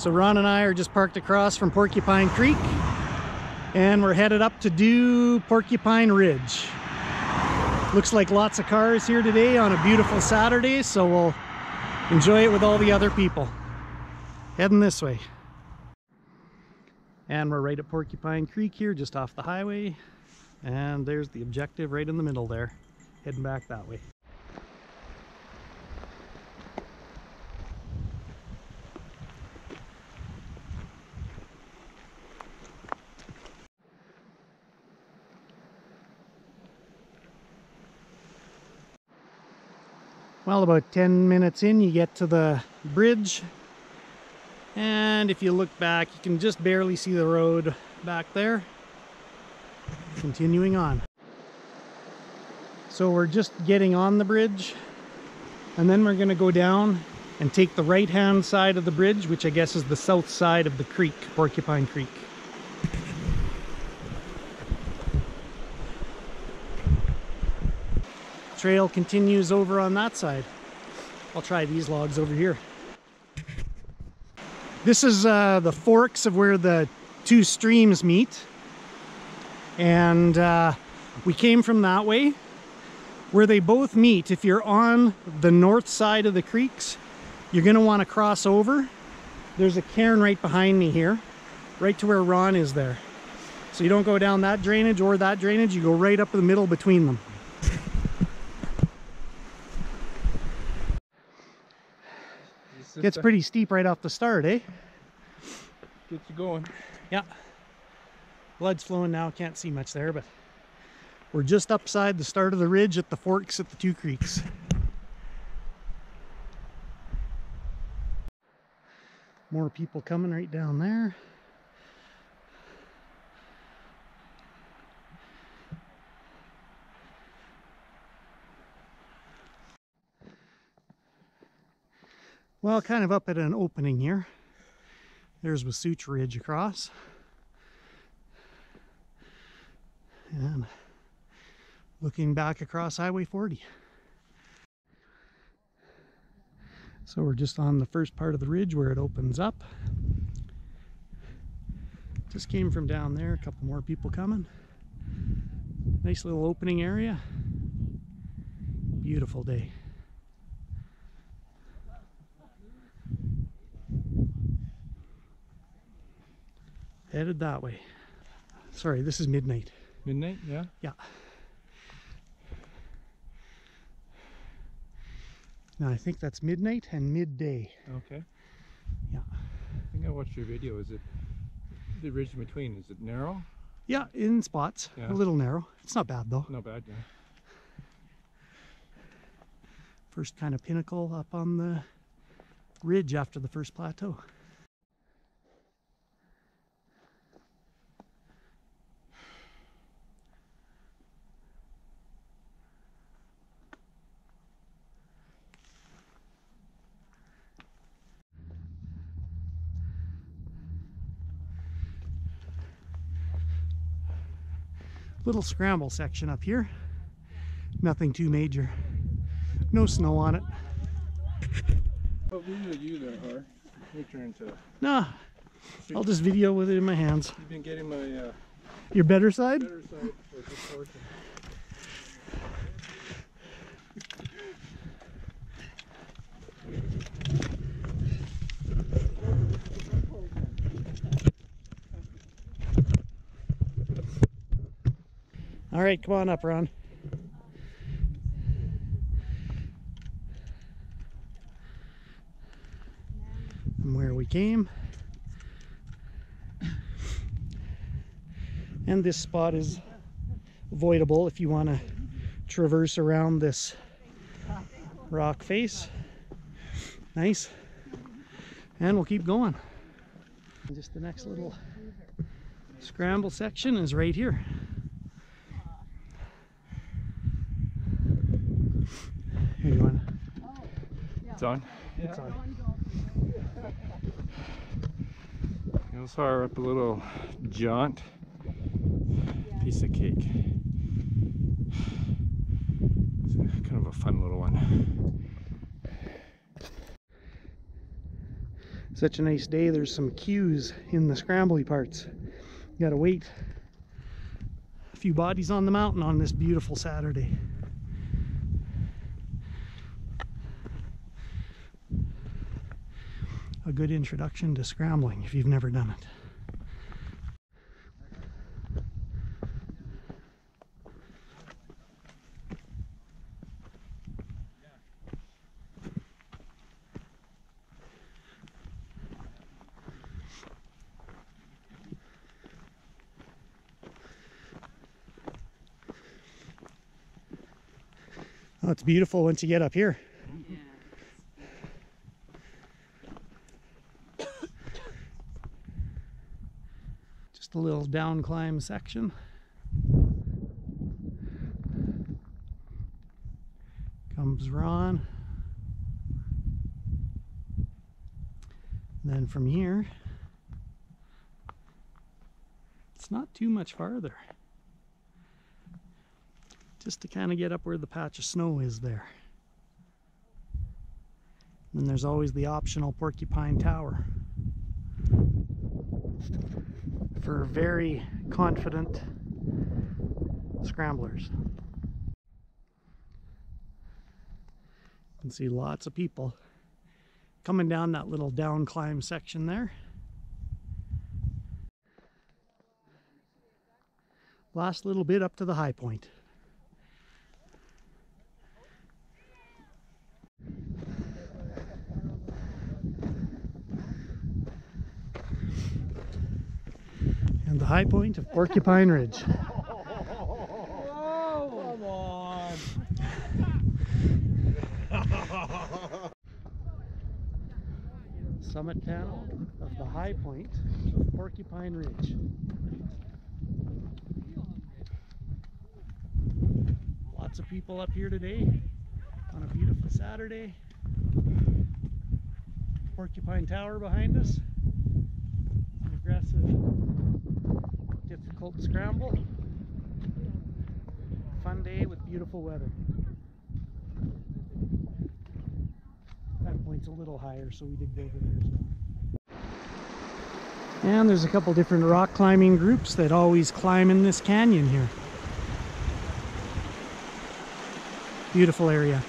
So Ron and I are just parked across from Porcupine Creek, and we're headed up to do Porcupine Ridge. Looks like lots of cars here today on a beautiful Saturday, so we'll enjoy it with all the other people. Heading this way. And we're right at Porcupine Creek here, just off the highway. And there's the objective right in the middle there. Heading back that way. Well, about 10 minutes in, you get to the bridge. And if you look back, you can just barely see the road back there. Continuing on. So we're just getting on the bridge, and then we're going to go down and take the right-hand side of the bridge, which I guess is the south side of the creek, Porcupine Creek. Trail continues over on that side. I'll try these logs over here. This is the forks of where the two streams meet, and we came from that way. Where they both meet, if you're on the north side of the creeks, you're going to want to cross over. There's a cairn right behind me here, right to where Ron is there. So you don't go down that drainage or that drainage, you go right up in the middle between them. Gets pretty steep right off the start, eh? Gets you going. Yeah. Blood's flowing now, can't see much there, but we're just upside the start of the ridge at the forks at the two creeks. More people coming right down there. Well, kind of up at an opening here. There's Wasootch Ridge across. And looking back across Highway 40. So we're just on the first part of the ridge where it opens up. Just came from down there, a couple more people coming. Nice little opening area. Beautiful day. Headed that way. Sorry, this is midnight. Midnight, yeah? Yeah. Now I think that's midnight and midday. Okay. Yeah. I think I watched your video. Is it the ridge in between? Is it narrow? Yeah, in spots. Yeah. A little narrow. It's not bad though. Not bad, yeah. First kind of pinnacle up on the ridge after the first plateau. Little scramble section up here. Nothing too major. No snow on it. Oh, usually you there, Har. Your turn to... Nah, I'll just video with it in my hands. You've been getting my... Your better side? better side for this portion. All right, come on up, Ron. From where we came. And this spot is avoidable if you want to traverse around this rock face. Nice. And we'll keep going. Just the next little scramble section is right here. Here, you want to? It's on? It's on. Let's fire up a little jaunt. Piece of cake. It's kind of a fun little one. Such a nice day. There's some queues in the scrambly parts. You gotta wait. A few bodies on the mountain on this beautiful Saturday. A good introduction to scrambling if you've never done it. Oh, it's beautiful once you get up here. Just a little down climb section. Comes Ron. And then from here, it's not too much farther. Just to kind of get up where the patch of snow is there. And there's always the optional Porcupine Tower for very confident scramblers. You can see lots of people coming down that little down climb section there. Last little bit up to the high point. And the high point of Porcupine Ridge. Oh, come on! Summit panel of the high point of Porcupine Ridge. Lots of people up here today on a beautiful Saturday. Porcupine Tower behind us. An aggressive, difficult scramble. Fun day with beautiful weather. That point's a little higher, so we did go over there as well. And there's a couple different rock climbing groups that always climb in this canyon here. Beautiful area.